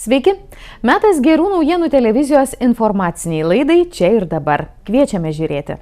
Sveiki! Metas gerų naujienų televizijos informaciniai laidai čia ir dabar. Kviečiame žiūrėti.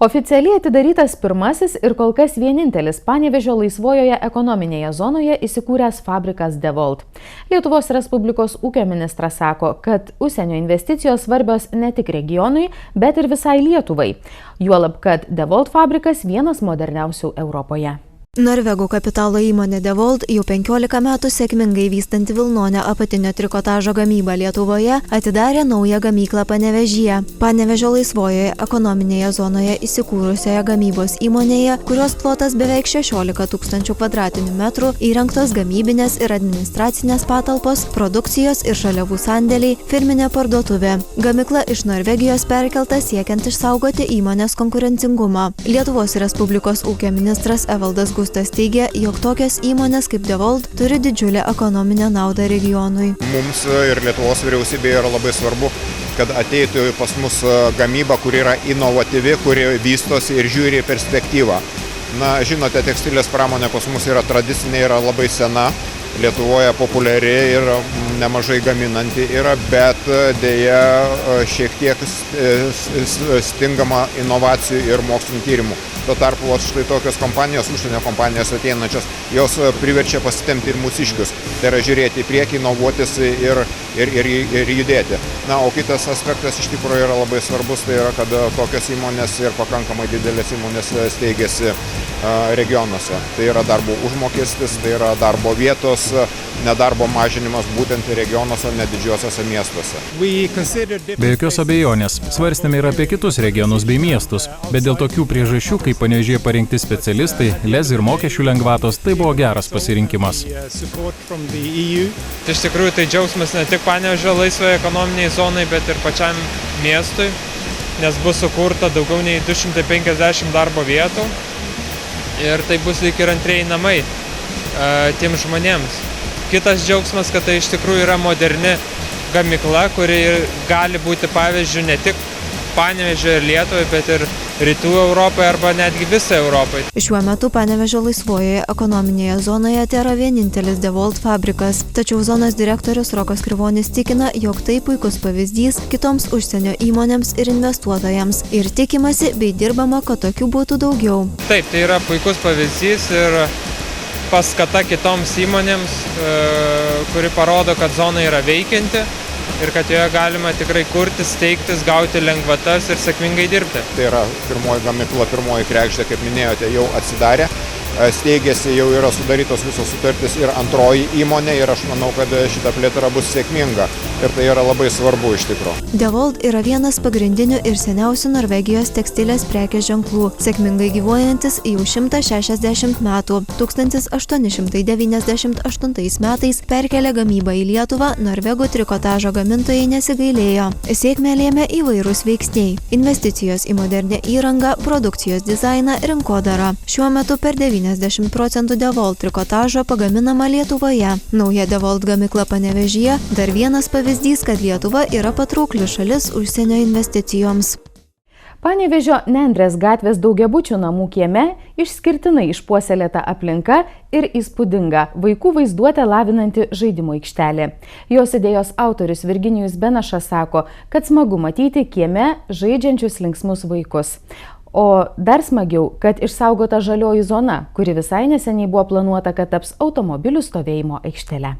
Oficialiai atidarytas pirmasis ir kol kas vienintelis Panevėžio laisvojoje ekonominėje zonoje įsikūręs fabrikas DeVolt. Lietuvos Respublikos ūkio ministras sako, kad užsienio investicijos svarbios ne tik regionui, bet ir visai Lietuvai. Juolab, kad DeVolt fabrikas vienas moderniausių Europoje. Norvegų kapitalo įmonė DeVolt jau 15 metų sėkmingai vystanti vilnonio apatinio trikotažo gamybą Lietuvoje atidarė naują gamyklą Panevėžyje. Panevėžio laisvojoje ekonominėje zonoje įsikūrusioje gamybos įmonėje, kurios plotas beveik 16 000 kvadratinių metrų, įrengtos gamybinės ir administracinės patalpos, produkcijos ir žaliavų sandėliai, firminė parduotuvė. Gamykla iš Norvegijos perkelta siekiant išsaugoti įmonės konkurencingumą. Lietuvos Respublikos ūkio ministras Evaldas Gustas teigia, jog tokios įmonės kaip DeVolt turi didžiulę ekonominę naudą regionui. Mums ir Lietuvos vyriausybėje yra labai svarbu, kad ateitų pas mus gamyba, kuri yra inovatyvi, kuri vystosi ir žiūri į perspektyvą. Na, žinote, tekstilės pramonė pas mus yra tradicinė, yra labai sena, Lietuvoje populiari ir nemažai gaminanti yra, bet dėja šiek tiek stingama inovacijų ir mokslinių tyrimų. Tuo tarpu štai tokios kompanijos, užsienio kompanijos ateinančios, jos priverčia pasitemti ir mūsiškius. Tai yra žiūrėti į priekį, inovuotis ir judėti. Na, o kitas aspektas iš tikrųjų yra labai svarbus, tai yra, kad tokios įmonės ir pakankamai didelės įmonės steigėsi regionuose. Tai yra darbo užmokestis, tai yra darbo vietos, nedarbo mažinimas būtent regionuose, ne didžiuosiuose miestuose. Be jokios abejonės, svarstėme ir apie kitus regionus bei miestus, bet dėl tokių priežasčių, kaip Panevėžyje parinkti specialistai, lez ir mokesčių lengvatos, tai buvo geras pasirinkimas. Iš tikrųjų, tai džiaugsmas ne tik Panevėžio laisvoje ekonominiai zonai, bet ir pačiam miestui, nes bus sukurta daugiau nei 250 darbo vietų ir tai bus lyg ir antrieji namai tiem žmonėms. Kitas džiaugsmas, kad tai iš tikrųjų yra moderni gamykla, kuri gali būti pavyzdžių ne tik Panevėžio ir Lietuvai, bet ir Rytų Europai arba netgi visai Europai. Šiuo metu Panevėžio laisvojoje ekonominėje zonoje tėra vienintelis DeVolt fabrikas, tačiau zonos direktorius Rokas Krivonis tikina, jog tai puikus pavyzdys kitoms užsienio įmonėms ir investuotojams ir tikimasi bei dirbama, kad tokių būtų daugiau. Taip, tai yra puikus pavyzdys ir paskata kitoms įmonėms, kuri parodo, kad zona yra veikianti ir kad joje galima tikrai kurtis, steigtis, gauti lengvatas ir sėkmingai dirbti. Tai yra pirmoji gamykla, pirmoji kregždė, kaip minėjote, jau atsidarė. Steigėsi, jau yra sudarytos visos sutartys ir antroji įmonė ir aš manau, kad šita plėtra bus sėkminga ir tai yra labai svarbu iš tikrųjų. DeVolt yra vienas pagrindinių ir seniausių Norvegijos tekstilės prekės ženklų, sėkmingai gyvuojantis jau 160 metų. 1898 metais perkelė gamybą į Lietuvą, norvegų trikotažo gamintojai nesigailėjo. Sėkmę lėmė įvairūs veiksniai – investicijos į modernę įrangą, produkcijos dizainą, rinkodarą. Šiuo metu per 90% DeVolt trikotažo pagaminama Lietuvoje. Nauja DeVolt gamykla Panevėžyje dar vienas pavyzdys, kad Lietuva yra patraukli šalis užsienio investicijoms. Panevėžio Nendrės gatvės daugiabučių namų kieme išskirtinai išpuoselėta aplinka ir įspūdinga vaikų vaizduotę lavinanti žaidimo aikštelė. Jos idėjos autorius Virginijus Benašas sako, kad smagu matyti kieme žaidžiančius linksmus vaikus. O dar smagiau, kad išsaugota žalioji zona, kuri visai neseniai buvo planuota, kad taps automobilių stovėjimo aikštele.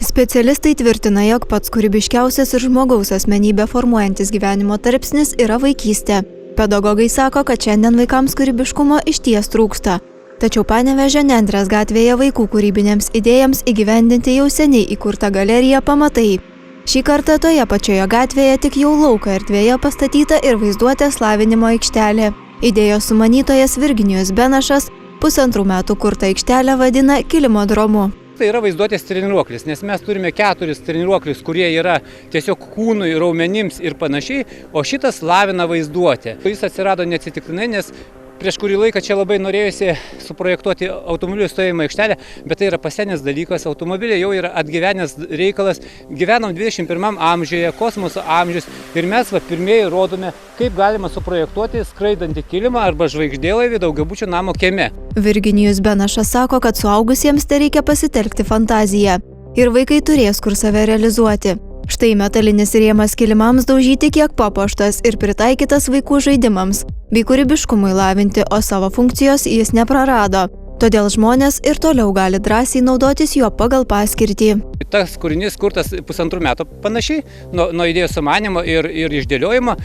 Specialistai tvirtina, jog pats kūrybiškiausias ir žmogaus asmenybę formuojantis gyvenimo tarpsnis yra vaikystė. Pedagogai sako, kad šiandien vaikams kūrybiškumo išties trūksta. Tačiau Panevėžio Nendrės gatvėje vaikų kūrybinėms idėjams įgyvendinti jau seniai įkurta galerija Pamatai. Šį kartą toje pačioje gatvėje tik jau lauko erdvėje pastatyta ir vaizduotės lavinimo aikštelė. Idėjos sumanytojas Virginijus Benašas 1,5 metų kurtą aikštelę vadina kilimodromu. Tai yra vaizduotės treniruoklis, nes mes turime 4 treniruoklius, kurie yra tiesiog kūnui, raumenims ir panašiai, o šitas lavina vaizduotę. Jis atsirado neatsitiktinai, nes prieš kurį laiką čia labai norėjusi suprojektuoti automobilių stovėjimo aikštelę, bet tai yra pasenęs dalykas, automobiliai jau yra atgyvenęs reikalas, gyvenam 21 amžiuje, kosmoso amžius ir mes pirmieji rodome, kaip galima suprojektuoti skraidantį kilimą arba žvaigždėlaivį daugiabučio namo kieme. Virginijus Benašas sako, kad suaugusiems tai reikia pasitelkti fantaziją ir vaikai turės kur save realizuoti. Štai metalinis rėmas kilimams daužyti kiek papuoštas ir pritaikytas vaikų žaidimams, bei kūrybiškumui lavinti, o savo funkcijos jis neprarado. Todėl žmonės ir toliau gali drąsiai naudotis juo pagal paskirtį. Tas kūrinys kurtas 1,5 metų panašiai, nuo idėjos sumanimo ir išdėliojimo.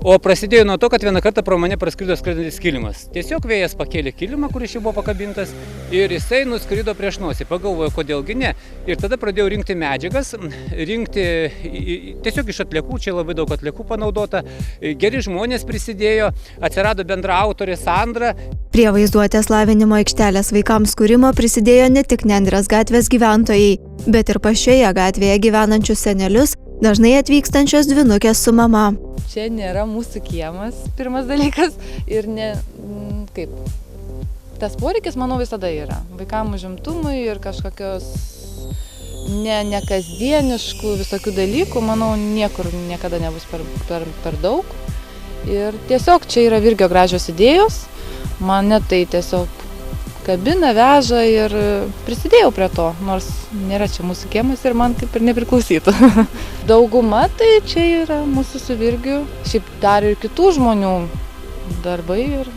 O prasidėjo nuo to, kad vieną kartą pro mane praskrido skraidantis kilimas. Tiesiog vėjas pakėlė kilimą, kuris jau buvo pakabintas, ir jisai nuskrido prieš nosį. Pagalvoju, kodėlgi ne. Ir tada pradėjau rinkti medžiagas, tiesiog iš atliekų, čia labai daug atliekų panaudota. Geri žmonės prisidėjo, atsirado bendra autorė Sandra. Prie vaizduotės lavinimo aikštelės vaikams kūrimo prisidėjo ne tik Nendrės gatvės gyventojai, bet ir pačioje gatvėje gyvenančius senelius, dažnai atvykstančios dvynukės su mama. Čia nėra mūsų kiemas, pirmas dalykas, ir tas poreikis, manau, visada yra. Vaikam užimtumui ir kažkokios nekasdieniškų visokių dalykų, manau, niekur niekada nebus per daug. Ir tiesiog čia yra Virgio gražios idėjos, mane tai tiesiog kabina, veža ir prisidėjau prie to, nors nėra čia mūsų kiemas ir man kaip ir nepriklausytų. Dauguma tai čia yra mūsų su Virgiu, šiaip dar ir kitų žmonių darbai ir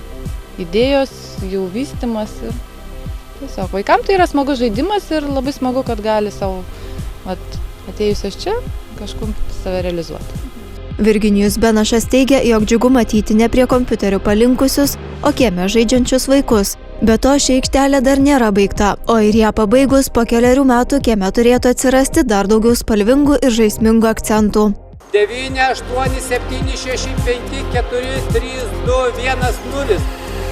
idėjos, jų vystymas ir tiesiog vaikam tai yra smagus žaidimas ir labai smagu, kad gali savo atėjusios čia kažkur save realizuoti. Virginijus Benašas teigia, jog džiugu matyti ne prie kompiuterių palinkusius, o kieme žaidžiančius vaikus. Be to, ši aikštelė dar nėra baigta, o ir ją pabaigus po 4 metų kieme turėtų atsirasti dar daugiau spalvingų ir žaismingų akcentų. 9, 8, 7, 6, 5, 4, 3, 2, 1, 0.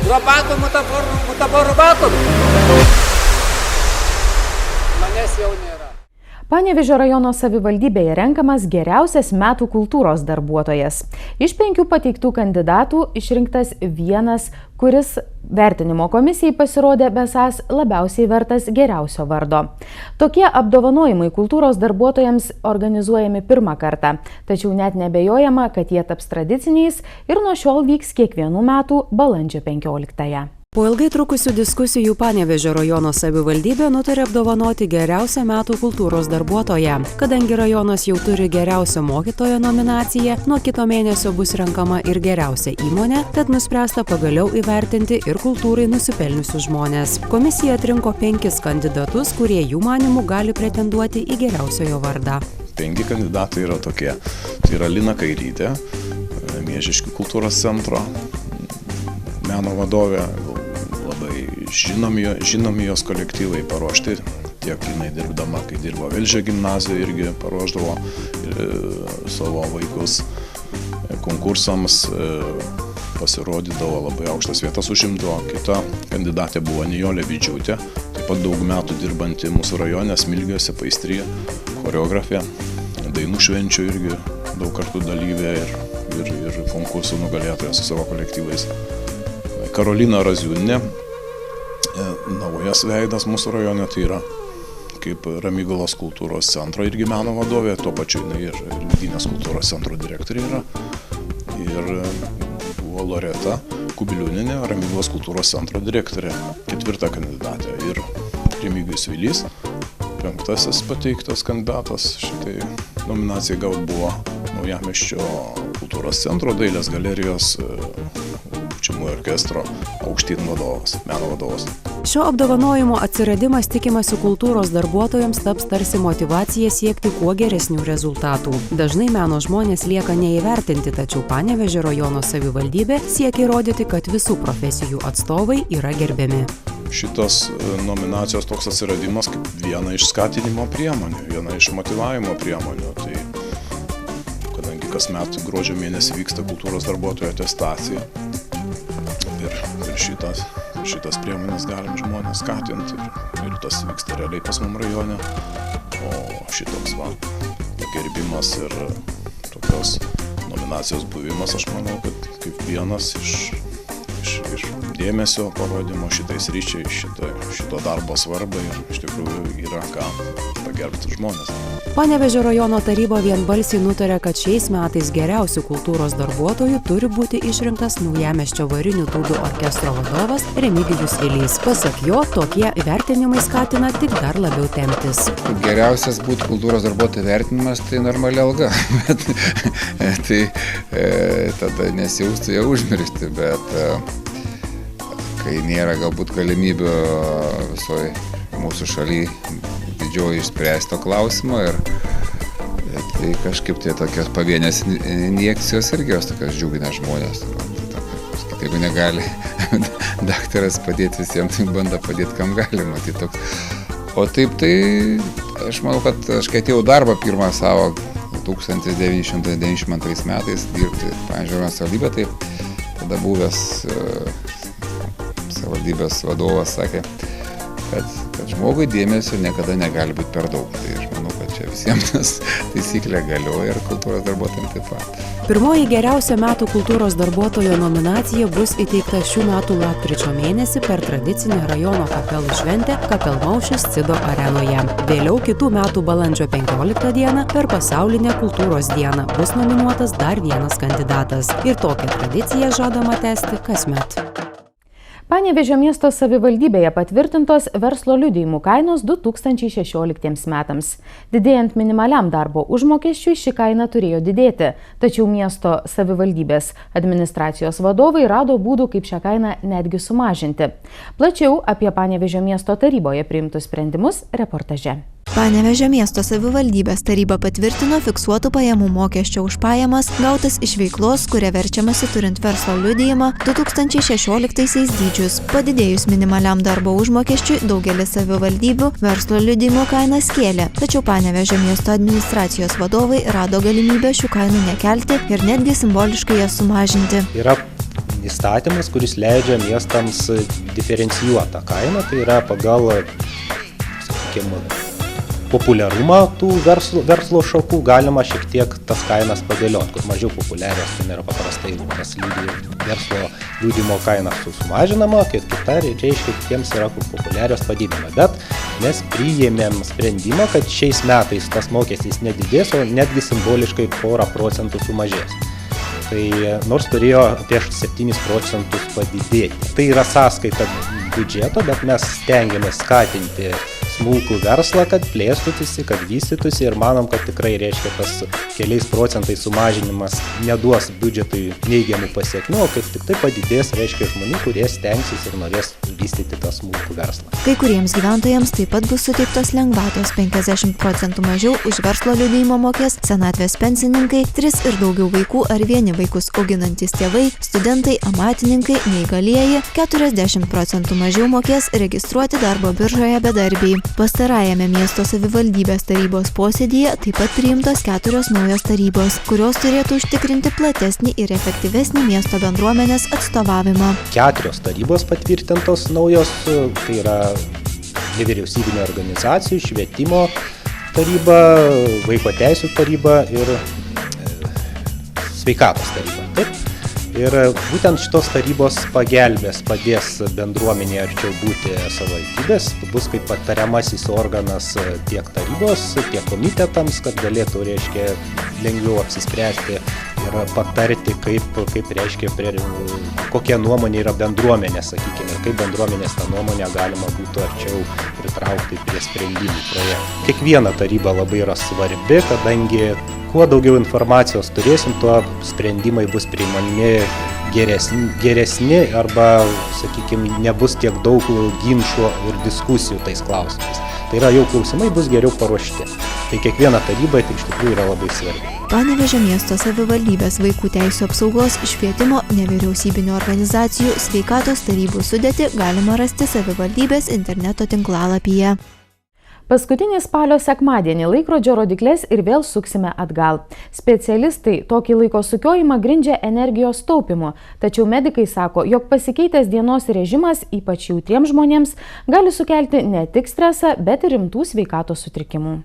Robato, mutaborubato. Manęs jau nėra. Panevėžio rajono savivaldybėje renkamas geriausias metų kultūros darbuotojas. Iš 5 pateiktų kandidatų išrinktas vienas, kuris vertinimo komisijai pasirodė besąs labiausiai vertas geriausio vardo. Tokie apdovanojimai kultūros darbuotojams organizuojami pirmą kartą, tačiau net nebejojama, kad jie taps tradiciniais ir nuo šiol vyks kiekvienų metų balandžio 15-ąją. Po ilgai trukusių diskusijų Panevėžio rajono savivaldybė nutarė apdovanoti geriausią metų kultūros darbuotoją. Kadangi rajonas jau turi geriausio mokytojo nominaciją, nuo kito mėnesio bus renkama ir geriausia įmonė, tad nuspręsta pagaliau įvertinti ir kultūrai nusipelniusius žmonės. Komisija atrinko 5 kandidatus, kurie jų manimų gali pretenduoti į geriausiojo vardą. 5 kandidatai yra tokie. Tai yra Lina Kairytė, Miežiškių kultūros centro meno vadovė, labai žinomi jos kolektyvai paruošti, tiek jinai dirbdama, kai dirbo Velžio gimnazijoje, irgi paruošdavo savo vaikus konkursams, pasirodydavo, labai aukštas vietas užimdavo. Kita kandidatė buvo Nijolė Vidžiūtė, taip pat daug metų dirbanti mūsų rajone, Smilgiuose, Paistryje, choreografė, dainų švenčių irgi daug kartų dalyvė ir konkursų nugalėtoja su savo kolektyvais. Karolina Raziūnė, naujas veidas mūsų rajone, tai yra kaip Ramygalos kultūros centro irgi meno vadovė, tuo pačiu jinai ir Lidynės kultūros centro direktorė yra. Ir buvo Loreta Kubiliūnienė, Ramygalos kultūros centro direktorė, 4. kandidatė. Ir Remigijus Vilys, 5. pateiktas kandidatas. Šitai nominacija gaut buvo Naujamiesčio kultūros centro, dailės galerijos, pučiamųjų orkestro Aukštyn vadovas, meno vadovas. Šio apdovanojimo atsiradimas tikimasi kultūros darbuotojams taps tarsi motyvacija siekti kuo geresnių rezultatų. Dažnai meno žmonės lieka neįvertinti, tačiau Panevėžio rajono savivaldybė siekia įrodyti, kad visų profesijų atstovai yra gerbiami. Šitos nominacijos toks atsiradimas kaip viena iš skatinimo priemonių, viena iš motyvavimo priemonių. Tai kadangi kasmet gruodžio mėnesį vyksta kultūros darbuotojų atestacija ir šitas priemonės galim žmonės skatinti ir tas vyksta realiai pas mum rajone. O šitoks gerbimas ir tokios nominacijos buvimas, aš manau, kad kaip vienas iš iš dėmesio parodymo šitais ryčiai, šito darbo svarbą ir iš tikrųjų yra ką pagerbti žmonės. Panevėžio rajono taryba vienbalsiai nutarė, kad šiais metais geriausių kultūros darbuotojų turi būti išrinktas Naujamiesčio varinių dūdų orkestro vadovas Remigijus Vilys. Pasak jo, tokie įvertinimai skatina tik dar labiau temptis. Geriausias būtų kultūros darbuotojų vertinimas, tai normali alga, bet tai tada nesijaustų ją užmiršti, bet kai nėra galbūt galimybių visoje mūsų šalyje didžioji išspręsti to klausimo ir tai kažkaip tai tokios pavienės injekcijos irgi jos tokios džiugina žmonės. Jeigu negali daktaras padėti visiems, tai bando padėti, kam galima. Tai toks. O taip tai aš manau, kad aš kai atėjau darbą pirmą savo 1992 metais dirbti Panevėžio savivaldybę, tai tada buvęs savivaldybės vadovas sakė, kad žmogui dėmesio niekada negali būti per daug. Tai aš manau, kad čia visiems taisyklė galioja ir kultūros darbuotojams taip pat. Pirmoji geriausia metų kultūros darbuotojo nominacija bus įteikta šių metų lapkričio mėnesį per tradicinę rajono kapelų šventę Kapelmaušės Cido arenoje. Vėliau kitų metų balandžio 15 dieną per pasaulinę kultūros dieną bus nominuotas dar vienas kandidatas. Ir tokią tradiciją žadama tęsti kasmet. Panevėžio miesto savivaldybėje patvirtintos verslo liudijimų kainos 2016 metams. Didėjant minimaliam darbo užmokesčiui ši kaina turėjo didėti, tačiau miesto savivaldybės administracijos vadovai rado būdų, kaip šią kainą netgi sumažinti. Plačiau apie Panevėžio miesto taryboje priimtus sprendimus reportaže. Panevėžio miesto savivaldybės taryba patvirtino fiksuotų pajamų mokesčio už pajamas gautas iš veiklos, kuria verčiamasi turint verslo liudijimą 2016 dydžius. Padidėjus minimaliam darbo užmokesčiui daugelis savivaldybių verslo liudijimo kainas kėlė, tačiau Panevėžio miesto administracijos vadovai rado galimybę šių kainų nekelti ir netgi simboliškai jas sumažinti. Yra įstatymas, kuris leidžia miestams diferencijuotą kainą, tai yra pagal, sakykime, populiarumą tų verslo šakų galima šiek tiek tas kainas padėlioti, kur mažiau populiarios, tai nėra paprastai tas verslo liudijimo kaina sumažinama, kita reiškia kitiems yra populiarios padidinama. Bet mes priėmėm sprendimą, kad šiais metais tas mokestis nedidės, o netgi simboliškai 1% sumažės. Tai nors turėjo apie 7% padidėti. Tai yra sąskaita biudžeto, bet mes stengiamės skatinti smulkų verslą, kad plėstųsi, kad vystytųsi ir manom, kad tikrai reiškia tas keliais procentais sumažinimas neduos biudžetui neigiamų pasiekmių, o kaip tik tai padidės, reiškia žmonių, kurie stengsis ir norės vystyti tą smulkų verslą. Kai kuriems gyventojams taip pat bus suteiktos lengvatos, 50% mažiau už verslo liudijimą mokės senatvės pensininkai, 3 ir daugiau vaikų ar vieni vaikus auginantys tėvai, studentai, amatininkai, neįgalieji, 40% mažiau mokės registruoti darbo biržoje bedarbiai. Pastarajame miesto savivaldybės tarybos posėdyje taip pat priimtos 4 naujos tarybos, kurios turėtų užtikrinti platesnį ir efektyvesnį miesto bendruomenės atstovavimą. 4 tarybos patvirtintos naujos, tai yra nevyriausybinio organizacijų, švietimo taryba, vaiko teisių taryba ir sveikatos taryba. Taip? Ir būtent šitos tarybos padės bendruomenė arčiau būti savivaldybės, bus kaip patariamasis organas tiek tarybos, tiek komitetams, kad galėtų, reiškia, lengviau apsispręsti ir patarti, kaip reiškia, kokia nuomonė yra bendruomenė, sakykime, ir kaip bendruomenės tą nuomonę galima būtų arčiau pritraukti prie sprendimų projektų. Kiekviena taryba labai yra svarbi, kadangi kuo daugiau informacijos turėsim, tuo sprendimai bus priimami geresni arba, sakykime, nebus tiek daug ginčų ir diskusijų tais klausimais. Tai yra, jau klausimai bus geriau paruošti. Tai kiekviena taryba tai iš tikrųjų yra labai svarbi. Panevėžio miesto savivaldybės vaikų teisių apsaugos, švietimo, nevyriausybinių organizacijų, sveikatos tarybų sudėtį galima rasti savivaldybės interneto tinklalapyje. Paskutinį spalio sekmadienį laikrodžio rodikles ir vėl suksime atgal. Specialistai tokį laiko sukiojimą grindžia energijos taupimu, tačiau medikai sako, jog pasikeitęs dienos režimas, ypač jautriems žmonėms, gali sukelti ne tik stresą, bet ir rimtų sveikatos sutrikimų.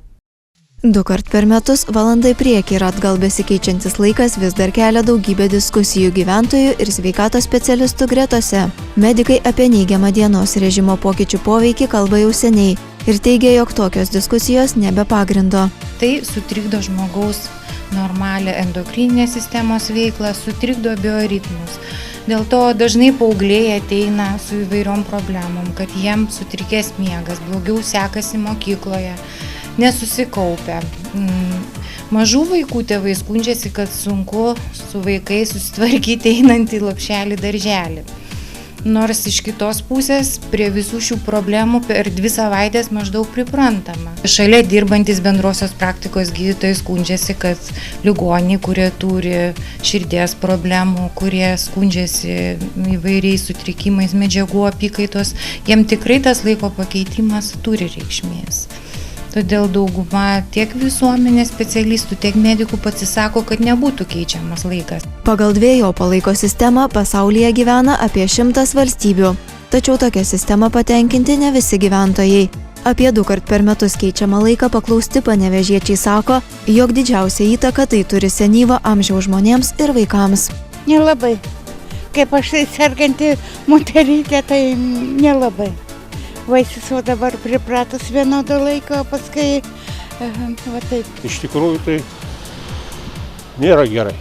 2 per metus valanda į priekį ir atgal besikeičiantis laikas vis dar kelia daugybę diskusijų gyventojų ir sveikatos specialistų gretose. Medikai apie neigiamą dienos režimo pokyčių poveikį kalba jau seniai ir teigia, jog tokios diskusijos nebe pagrindo. Tai sutrikdo žmogaus normalią endokrininę sistemos veiklą, sutrikdo bioritmus. Dėl to dažnai paaugliai ateina su įvairiom problemom, kad jiems sutrikęs miegas, blogiau sekasi mokykloje, nesusikaupia. Mažų vaikų tėvai skundžiasi, kad sunku su vaikais susitvarkyti einant į lopšelį darželį. Nors iš kitos pusės prie visų šių problemų per 2 savaitės maždaug priprantama. Šalia dirbantis bendrosios praktikos gydytojai skundžiasi, kad ligoniai, kurie turi širdies problemų, kurie skundžiasi įvairiais sutrikimais medžiagų apykaitos, jiem tikrai tas laiko pakeitimas turi reikšmės. Todėl dauguma tiek visuomenės specialistų, tiek medikų pasisako, kad nebūtų keičiamas laikas. Pagal dvejopo laiko sistemą pasaulyje gyvena apie 100 valstybių. Tačiau tokia sistema patenkinti ne visi gyventojai. Apie 2 per metus keičiamą laiką paklausti panevėžiečiai sako, jog didžiausia įtaka tai turi senyvo amžiaus žmonėms ir vaikams. Nelabai. Kaip aš serganti moterytė, tai nelabai. Vaisius jau dabar pripratus vienodo laiko, paskui va taip. Iš tikrųjų tai nėra gerai.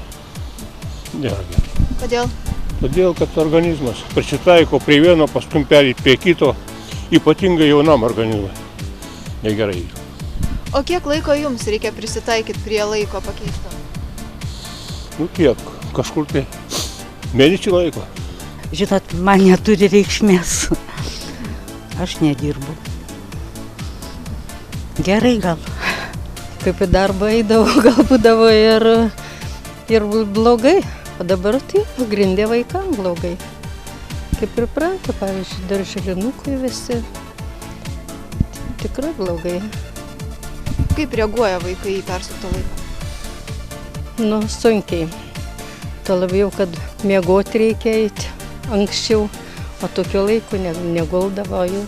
Nėra gerai. Kodėl? Todėl, kad organizmas prisitaiko prie vieno, pastum perėti prie kito, ypatingai jaunam organizmui. Negerai. O kiek laiko jums reikia prisitaikyti prie laiko pakeisto? Kiek? Kažkur tai mėnesį laiko. Žinot, man neturi reikšmės. Aš nedirbu. Gerai gal. Kaip į darbą eidavau, gal būdavo ir blogai, o dabar tai pagrindė vaikam blogai. Kaip pripranta, pavyzdžiui, darželinukui visi. Tikrai blogai. Kaip reaguoja vaikai į persuktą laiką? Sunkiai. Tuo labiau, kad miegoti reikia eiti anksčiau. O tokio laiko neguldavo jau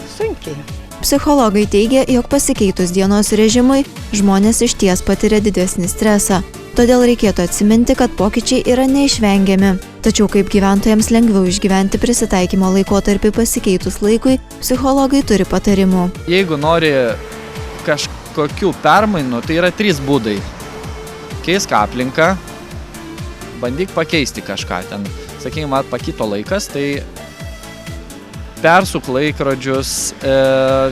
sunkiai. Psichologai teigia, jog pasikeitus dienos režimui, žmonės išties patiria didesnį stresą. Todėl reikėtų atsiminti, kad pokyčiai yra neišvengiami. Tačiau kaip gyventojams lengviau išgyventi prisitaikymo laikotarpį pasikeitus laikui, psichologai turi patarimų. Jeigu nori kažkokių permainų, tai yra 3 būdai. Keisk aplinką, bandyk pakeisti kažką ten. Sakykime, pakito laikas, tai persuk laikrodžius,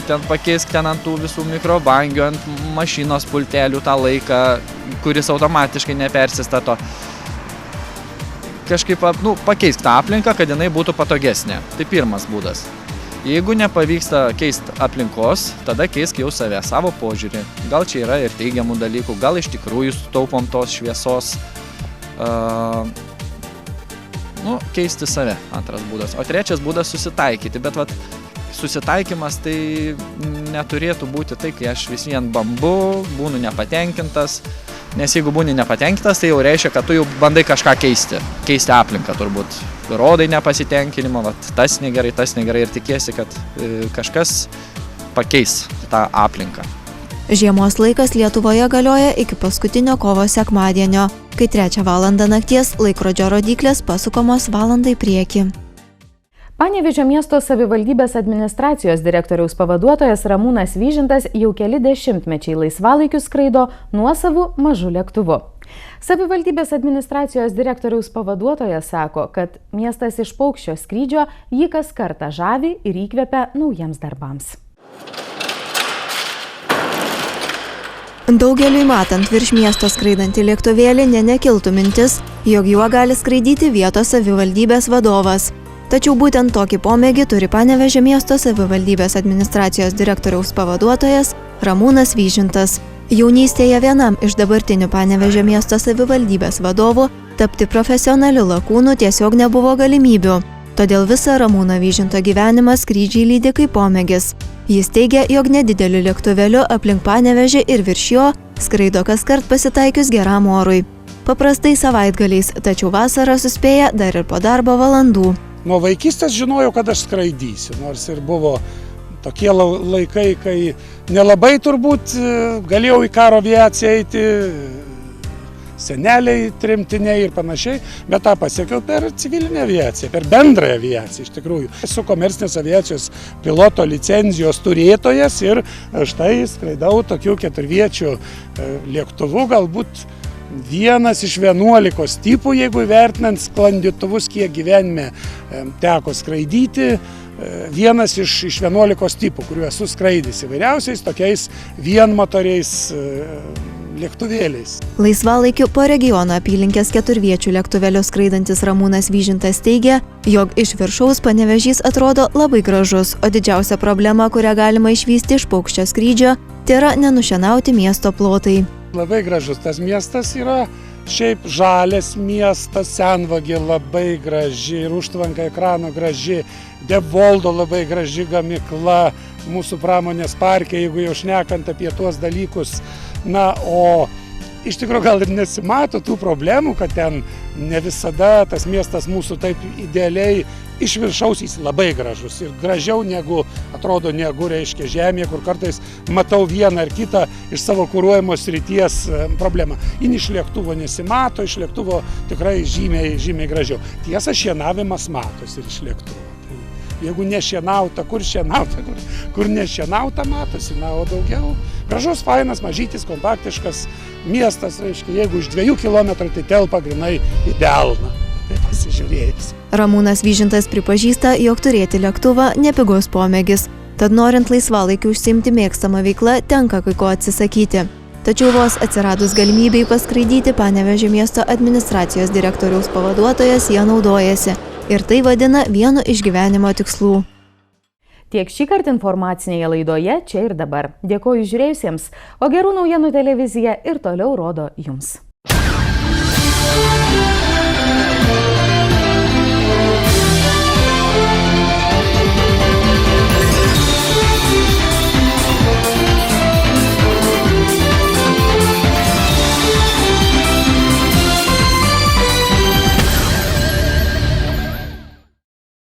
ten pakeisk ten ant tų visų mikrobangių, ant mašinos pultelių tą laiką, kuris automatiškai nepersistato. Kažkaip, pakeisk tą aplinką, kad jinai būtų patogesnė. Tai pirmas būdas. Jeigu nepavyksta keisti aplinkos, tada keisk jau save, savo požiūrį. Gal čia yra ir teigiamų dalykų, gal iš tikrųjų sutaupom tos šviesos. Keisti save, antras būdas. O trečias būdas susitaikyti, bet susitaikymas tai neturėtų būti tai, kai aš vis vien bambu, būnu nepatenkintas, nes jeigu būni nepatenkintas, tai jau reiškia, kad tu jau bandai kažką keisti aplinką turbūt. Rodai nepasitenkinimą, tas negerai ir tikiesi, kad kažkas pakeis tą aplinką. Žiemos laikas Lietuvoje galioja iki paskutinio kovo sekmadienio, kai 3 valandą nakties laikrodžio rodyklės pasukamos valandą į priekį. Panevėžio miesto savivaldybės administracijos direktoriaus pavaduotojas Ramūnas Vyžintas jau keli dešimtmečiai laisvalaikiu skraido nuosavu mažu lėktuvu. Savivaldybės administracijos direktoriaus pavaduotojas sako, kad miestas iš paukščio skrydžio jį kas kartą žavi ir įkvepia naujiems darbams. Daugeliui matant virš miesto skraidantį lėktuvėlį nekiltų mintis, jog juo gali skraidyti vietos savivaldybės vadovas. Tačiau būtent tokį pomėgį turi Panevėžio miesto savivaldybės administracijos direktoriaus pavaduotojas Ramūnas Vyžintas. Jaunystėje vienam iš dabartinių Panevėžio miesto savivaldybės vadovų tapti profesionaliu lakūnu tiesiog nebuvo galimybių. Todėl visą Ramūno Vyžinto gyvenimą skrydžiai lydi kaip pomėgis. Jis teigia, jog nedideliu lėktuvėliu aplink Panevėžį ir virš jo skraido kaskart pasitaikius geram orui. Paprastai savaitgaliais, tačiau vasarą suspėja dar ir po darbo valandų. Nuo vaikystės žinojau, kad aš skraidysiu, nors ir buvo tokie laikai, kai nelabai turbūt galėjau į karo aviaciją eiti, seneliai, tremtiniai ir panašiai, bet tą pasiekiau per civilinę aviaciją, per bendrąją aviaciją iš tikrųjų. Esu komercinės aviacijos piloto licenzijos turėtojas ir štai skraidau tokių 4-viečių lėktuvų, galbūt vienas iš 11 tipų, jeigu įvertinant sklandytuvus, kiek gyvenime teko skraidyti, vienas iš 11 tipų, kuriuo esu skraidęs įvairiausiais tokiais vienmotoriais lėktuvėliais. Laisvalaikiu po regiono apylinkės 4-viečių lėktuvėliu skraidantis Ramūnas Vyžintas teigia, jog iš viršaus Panevėžys atrodo labai gražus, o didžiausia problema, kurią galima išvysti iš paukščio skrydžio, tai yra nenušienauti miesto plotai. Labai gražus tas miestas yra, šiaip žalias miestas, senvagė labai graži, ir užtvanka ekrano graži, Devoldo labai graži gamykla, mūsų pramonės parke, jeigu jau šnekant apie tuos dalykus. Na, o iš tikrųjų gal ir nesimato tų problemų, kad ten ne visada tas miestas mūsų taip idealiai iš viršaus jis labai gražus ir gražiau negu, atrodo, negu reiškia žemė, kur kartais matau vieną ar kitą iš savo kuruojamos srities problemą. Jin iš lėktuvo nesimato, iš lėktuvo tikrai žymiai gražiau. Tiesa, šienavimas matosi ir iš lėktuvo. Jeigu nešienauta, kur šienauta, kur nešienauta matosi, na, o daugiau gražus, fainas, mažytis, kompaktiškas miestas, reiškia, jeigu iš 2 kilometrų tai telpa grinai į delną, tai pasižiūrėjus. Ramūnas Vyžintas pripažįsta, jog turėti lėktuvą nepigus pomėgis, tad norint laisvalaikiu užsiimti mėgstamą veiklą, tenka kai ko atsisakyti. Tačiau vos atsiradus galimybei paskraidyti, Panevėžio miesto administracijos direktoriaus pavaduotojas ją naudojasi. Ir tai vadina vienu iš gyvenimo tikslų. Tiek šįkart informacinėje laidoje čia ir dabar. Dėkoju žiūrėjusiems, o gerų naujienų televizija ir toliau rodo jums.